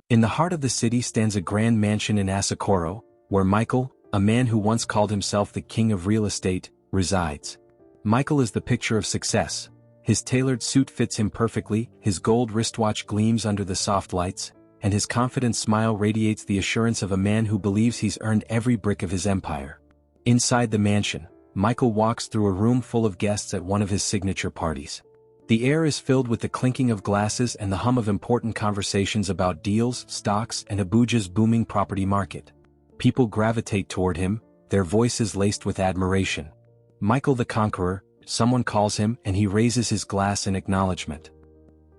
In the heart of the city stands a grand mansion in Asakoro, where Michael, a man who once called himself the king of real estate, resides. Michael is the picture of success. His tailored suit fits him perfectly, his gold wristwatch gleams under the soft lights, and his confident smile radiates the assurance of a man who believes he's earned every brick of his empire. Inside the mansion, Michael walks through a room full of guests at one of his signature parties. The air is filled with the clinking of glasses and the hum of important conversations about deals, stocks, and Abuja's booming property market. People gravitate toward him, their voices laced with admiration. Michael the Conqueror, someone calls him, and he raises his glass in acknowledgement.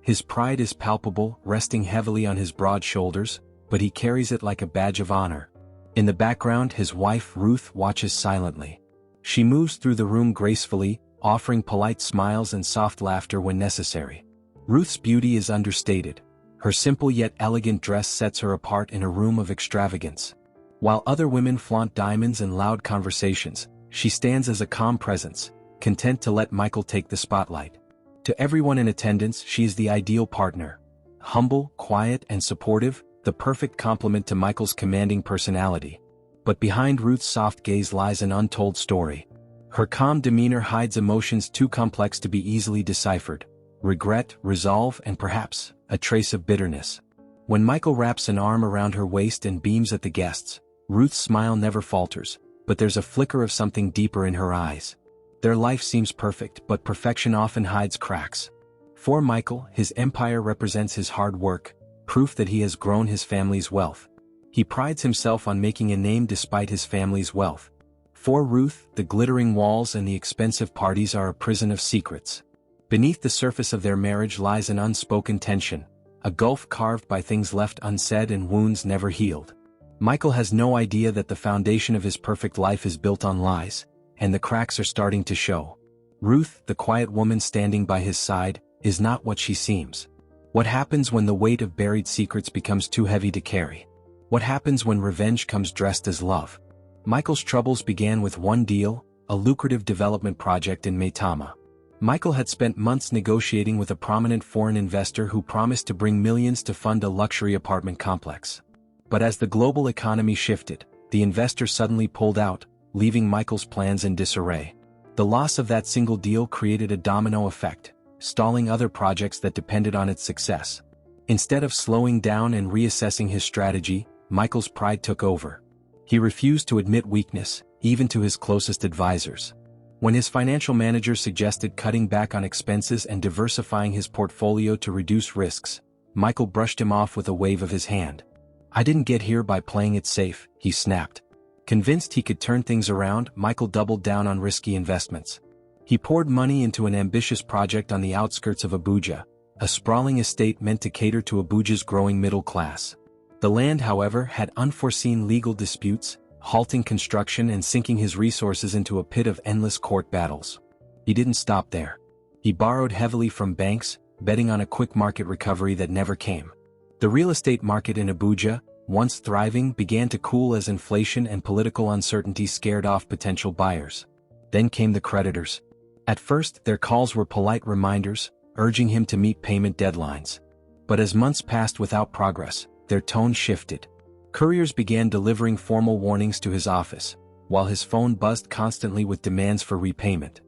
His pride is palpable, resting heavily on his broad shoulders, but he carries it like a badge of honor. In the background, his wife Ruth watches silently. She moves through the room gracefully, offering polite smiles and soft laughter when necessary. Ruth's beauty is understated. Her simple yet elegant dress sets her apart in a room of extravagance. While other women flaunt diamonds and loud conversations, she stands as a calm presence, content to let Michael take the spotlight. To everyone in attendance, she is the ideal partner. Humble, quiet, and supportive, the perfect complement to Michael's commanding personality. But behind Ruth's soft gaze lies an untold story. Her calm demeanor hides emotions too complex to be easily deciphered: regret, resolve, and perhaps a trace of bitterness. When Michael wraps an arm around her waist and beams at the guests, Ruth's smile never falters, but there's a flicker of something deeper in her eyes. Their life seems perfect, but perfection often hides cracks. For Michael, his empire represents his hard work, proof that he has grown his family's wealth. He prides himself on making a name despite his family's wealth. For Ruth, the glittering walls and the expensive parties are a prison of secrets. Beneath the surface of their marriage lies an unspoken tension, a gulf carved by things left unsaid and wounds never healed. Michael has no idea that the foundation of his perfect life is built on lies, and the cracks are starting to show. Ruth, the quiet woman standing by his side, is not what she seems. What happens when the weight of buried secrets becomes too heavy to carry? What happens when revenge comes dressed as love? Michael's troubles began with one deal, a lucrative development project in Maitama. Michael had spent months negotiating with a prominent foreign investor who promised to bring millions to fund a luxury apartment complex. But as the global economy shifted, the investor suddenly pulled out, leaving Michael's plans in disarray. The loss of that single deal created a domino effect, stalling other projects that depended on its success. Instead of slowing down and reassessing his strategy, Michael's pride took over. He refused to admit weakness, even to his closest advisors. When his financial manager suggested cutting back on expenses and diversifying his portfolio to reduce risks, Michael brushed him off with a wave of his hand. "I didn't get here by playing it safe," he snapped. Convinced he could turn things around, Michael doubled down on risky investments. He poured money into an ambitious project on the outskirts of Abuja, a sprawling estate meant to cater to Abuja's growing middle class. The land, however, had unforeseen legal disputes, halting construction and sinking his resources into a pit of endless court battles. He didn't stop there. He borrowed heavily from banks, betting on a quick market recovery that never came. The real estate market in Abuja, once thriving, began to cool as inflation and political uncertainty scared off potential buyers. Then came the creditors. At first, their calls were polite reminders, urging him to meet payment deadlines. But as months passed without progress, their tone shifted. Couriers began delivering formal warnings to his office, while his phone buzzed constantly with demands for repayment.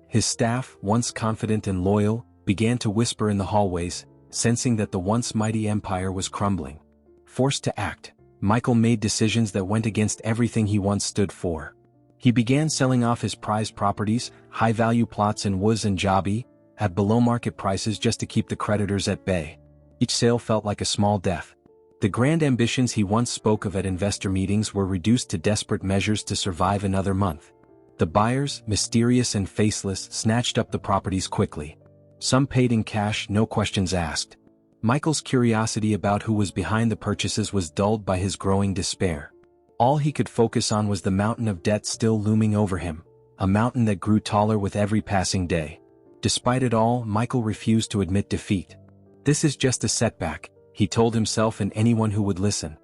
His staff, once confident and loyal, began to whisper in the hallways, sensing that the once mighty empire was crumbling. Forced to act, Michael made decisions that went against everything he once stood for. He began selling off his prized properties, high-value plots in Wuz and Jabi, at below-market prices just to keep the creditors at bay. Each sale felt like a small death. The grand ambitions he once spoke of at investor meetings were reduced to desperate measures to survive another month. The buyers, mysterious and faceless, snatched up the properties quickly. Some paid in cash, no questions asked. Michael's curiosity about who was behind the purchases was dulled by his growing despair. All he could focus on was the mountain of debt still looming over him, a mountain that grew taller with every passing day. Despite it all, Michael refused to admit defeat. "This is just a setback," he told himself and anyone who would listen.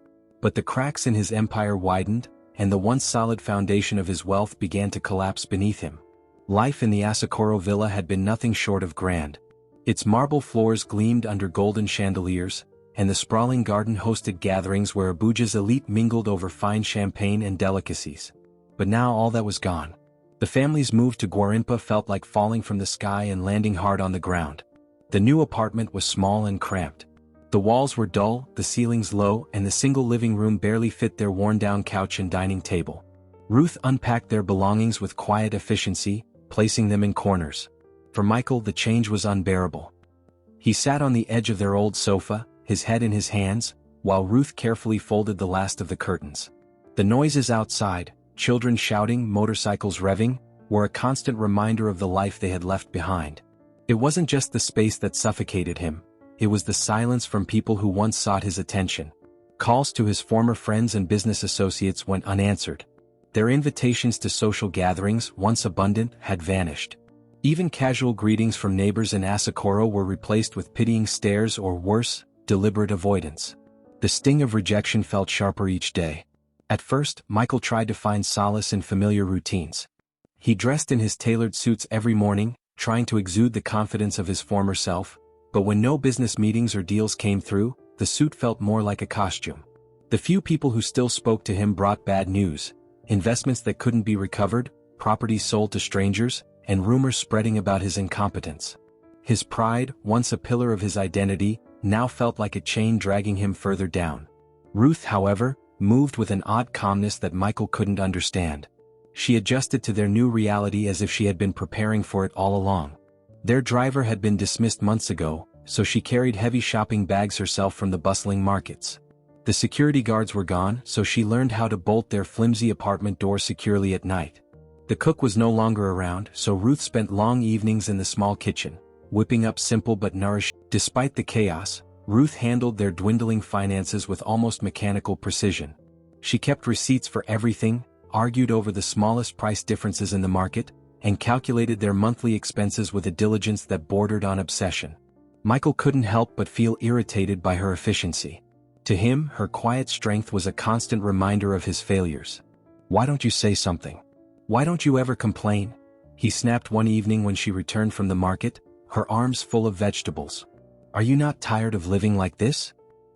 But the cracks in his empire widened, and the once solid foundation of his wealth began to collapse beneath him. Life in the Asakoro villa had been nothing short of grand. Its marble floors gleamed under golden chandeliers, and the sprawling garden hosted gatherings where Abuja's elite mingled over fine champagne and delicacies. But now all that was gone. The family's move to Gwarinpa felt like falling from the sky and landing hard on the ground. The new apartment was small and cramped. The walls were dull, the ceilings low, and the single living room barely fit their worn-down couch and dining table. Ruth unpacked their belongings with quiet efficiency, placing them in corners. For Michael, the change was unbearable. He sat on the edge of their old sofa, his head in his hands, while Ruth carefully folded the last of the curtains. The noises outside, children shouting, motorcycles revving, were a constant reminder of the life they had left behind. It wasn't just the space that suffocated him, it was the silence from people who once sought his attention. Calls to his former friends and business associates went unanswered. Their invitations to social gatherings, once abundant, had vanished. Even casual greetings from neighbors in Asakoro were replaced with pitying stares or worse, deliberate avoidance. The sting of rejection felt sharper each day. At first, Michael tried to find solace in familiar routines. He dressed in his tailored suits every morning, trying to exude the confidence of his former self, but when no business meetings or deals came through, the suit felt more like a costume. The few people who still spoke to him brought bad news, investments that couldn't be recovered, properties sold to strangers, and rumors spreading about his incompetence. His pride, once a pillar of his identity, now felt like a chain dragging him further down. Ruth, however, moved with an odd calmness that Michael couldn't understand. She adjusted to their new reality as if she had been preparing for it all along. Their driver had been dismissed months ago, so she carried heavy shopping bags herself from the bustling markets. The security guards were gone, so she learned how to bolt their flimsy apartment doors securely at night. The cook was no longer around, so Ruth spent long evenings in the small kitchen, whipping up simple but nourishing. Despite the chaos, Ruth handled their dwindling finances with almost mechanical precision. She kept receipts for everything, argued over the smallest price differences in the market, and calculated their monthly expenses with a diligence that bordered on obsession. Michael couldn't help but feel irritated by her efficiency. To him, her quiet strength was a constant reminder of his failures. "Why don't you say something? Why don't you ever complain?" he snapped one evening when she returned from the market, her arms full of vegetables. "Are you not tired of living like this?"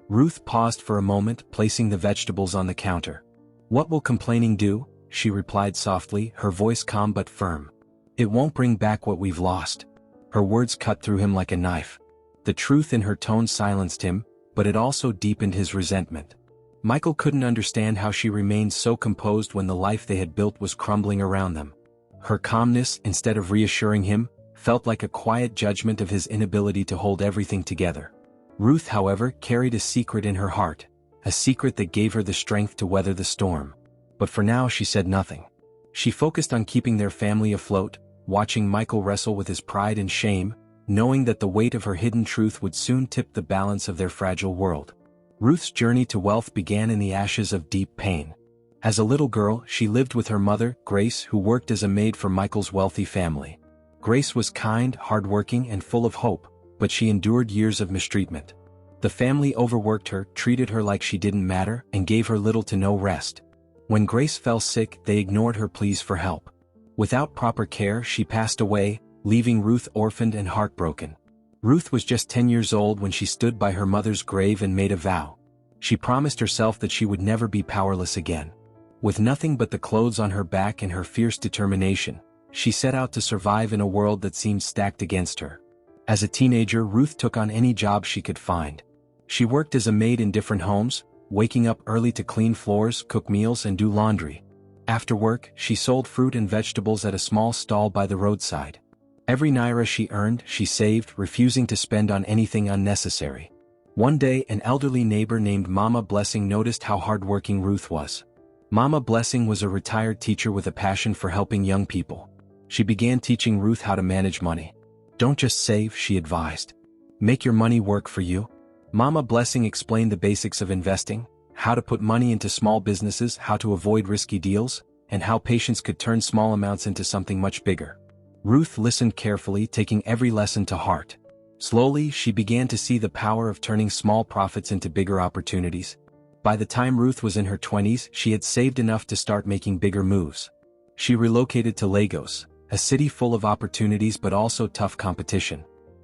Ruth paused for a moment, placing the vegetables on the counter. "What will complaining do?" she replied softly, her voice calm but firm. "It won't bring back what we've lost." Her words cut through him like a knife. The truth in her tone silenced him, but it also deepened his resentment. Michael couldn't understand how she remained so composed when the life they had built was crumbling around them. Her calmness, instead of reassuring him, felt like a quiet judgment of his inability to hold everything together. Ruth, however, carried a secret in her heart, a secret that gave her the strength to weather the storm. But for now she said nothing. She focused on keeping their family afloat, watching Michael wrestle with his pride and shame, knowing that the weight of her hidden truth would soon tip the balance of their fragile world. Ruth's journey to wealth began in the ashes of deep pain. As a little girl, she lived with her mother, Grace, who worked as a maid for Michael's wealthy family. Grace was kind, hardworking, and full of hope, but she endured years of mistreatment. The family overworked her, treated her like she didn't matter, and gave her little to no rest. When Grace fell sick, they ignored her pleas for help. Without proper care, she passed away, leaving Ruth orphaned and heartbroken. Ruth was just 10 years old when she stood by her mother's grave and made a vow. She promised herself that she would never be powerless again. With nothing but the clothes on her back and her fierce determination, she set out to survive in a world that seemed stacked against her. As a teenager, Ruth took on any job she could find. She worked as a maid in different homes, waking up early to clean floors, cook meals, and do laundry. After work, she sold fruit and vegetables at a small stall by the roadside. Every naira she earned, she saved, refusing to spend on anything unnecessary. One day, an elderly neighbor named Mama Blessing noticed how hardworking Ruth was. Mama Blessing was a retired teacher with a passion for helping young people. She began teaching Ruth how to manage money. "Don't just save," she advised. "Make your money work for you." Mama Blessing explained the basics of investing, how to put money into small businesses, how to avoid risky deals, and how patience could turn small amounts into something much bigger. Ruth listened carefully, taking every lesson to heart. Slowly, she began to see the power of turning small profits into bigger opportunities. By the time Ruth was in her 20s, she had saved enough to start making bigger moves. She relocated to Lagos, a city full of opportunities but also tough competition.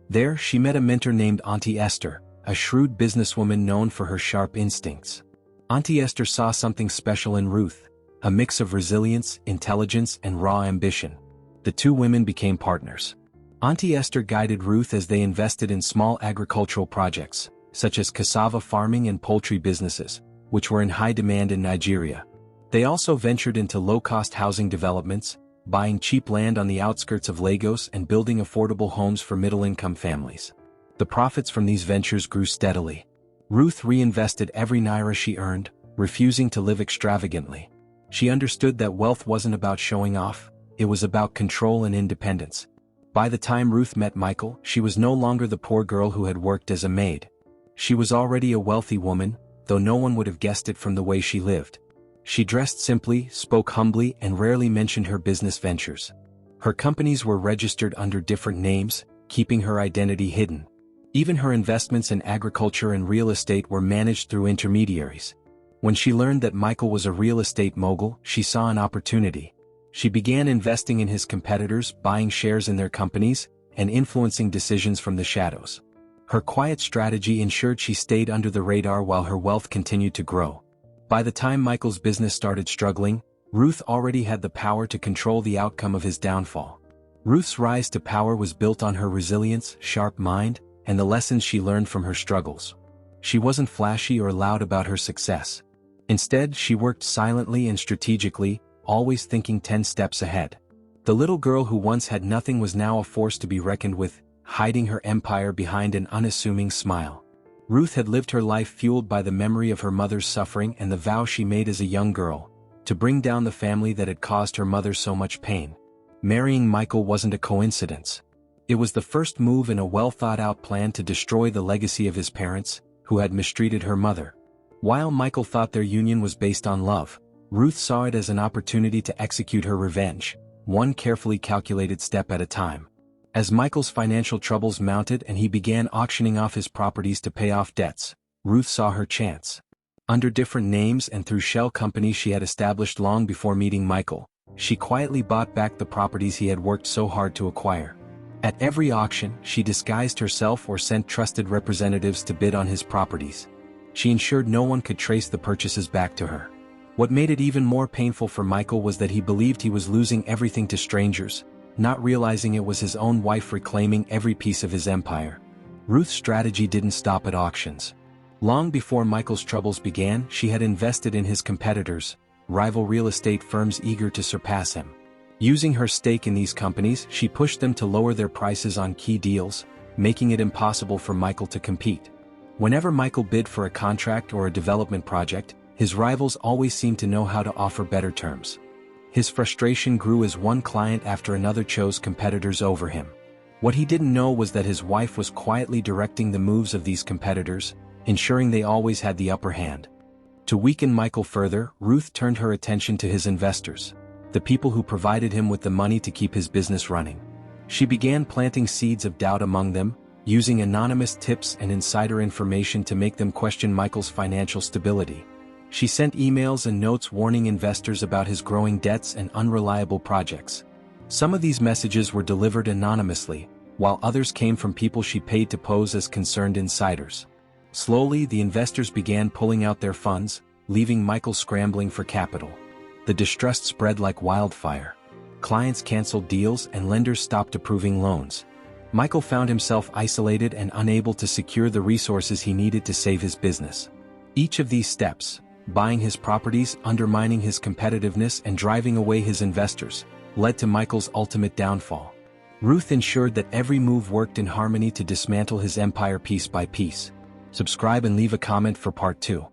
There, she met a mentor named Auntie Esther, a shrewd businesswoman known for her sharp instincts. Auntie Esther saw something special in Ruth, a mix of resilience, intelligence, and raw ambition. The two women became partners. Auntie Esther guided Ruth as they invested in small agricultural projects, such as cassava farming and poultry businesses, which were in high demand in Nigeria. They also ventured into low-cost housing developments, buying cheap land on the outskirts of Lagos and building affordable homes for middle-income families. The profits from these ventures grew steadily. Ruth reinvested every naira she earned, refusing to live extravagantly. She understood that wealth wasn't about showing off, it was about control and independence. By the time Ruth met Michael, she was no longer the poor girl who had worked as a maid. She was already a wealthy woman, though no one would have guessed it from the way she lived. She dressed simply, spoke humbly, and rarely mentioned her business ventures. Her companies were registered under different names, keeping her identity hidden. Even her investments in agriculture and real estate were managed through intermediaries. When she learned that Michael was a real estate mogul, she saw an opportunity. She began investing in his competitors, buying shares in their companies, and influencing decisions from the shadows. Her quiet strategy ensured she stayed under the radar while her wealth continued to grow. By the time Michael's business started struggling, Ruth already had the power to control the outcome of his downfall. Ruth's rise to power was built on her resilience, sharp mind, and the lessons she learned from her struggles. She wasn't flashy or loud about her success. Instead, she worked silently and strategically, always thinking 10 steps ahead. The little girl who once had nothing was now a force to be reckoned with, hiding her empire behind an unassuming smile. Ruth had lived her life fueled by the memory of her mother's suffering and the vow she made as a young girl, to bring down the family that had caused her mother so much pain. Marrying Michael wasn't a coincidence. It was the first move in a well-thought-out plan to destroy the legacy of his parents, who had mistreated her mother. While Michael thought their union was based on love, Ruth saw it as an opportunity to execute her revenge, one carefully calculated step at a time. As Michael's financial troubles mounted and he began auctioning off his properties to pay off debts, Ruth saw her chance. Under different names and through shell companies she had established long before meeting Michael, she quietly bought back the properties he had worked so hard to acquire. At every auction, she disguised herself or sent trusted representatives to bid on his properties. She ensured no one could trace the purchases back to her. What made it even more painful for Michael was that he believed he was losing everything to strangers, not realizing it was his own wife reclaiming every piece of his empire. Ruth's strategy didn't stop at auctions. Long before Michael's troubles began, she had invested in his competitors, rival real estate firms eager to surpass him. Using her stake in these companies, she pushed them to lower their prices on key deals, making it impossible for Michael to compete. Whenever Michael bid for a contract or a development project, his rivals always seemed to know how to offer better terms. His frustration grew as one client after another chose competitors over him. What he didn't know was that his wife was quietly directing the moves of these competitors, ensuring they always had the upper hand. To weaken Michael further, Ruth turned her attention to his investors, the people who provided him with the money to keep his business running. She began planting seeds of doubt among them, using anonymous tips and insider information to make them question Michael's financial stability. She sent emails and notes warning investors about his growing debts and unreliable projects. Some of these messages were delivered anonymously, while others came from people she paid to pose as concerned insiders. Slowly, the investors began pulling out their funds, leaving Michael scrambling for capital. The distrust spread like wildfire. Clients canceled deals and lenders stopped approving loans. Michael found himself isolated and unable to secure the resources he needed to save his business. Each of these steps, buying his properties, undermining his competitiveness, and driving away his investors, led to Michael's ultimate downfall. Ruth ensured that every move worked in harmony to dismantle his empire piece by piece. Subscribe and leave a comment for part 2.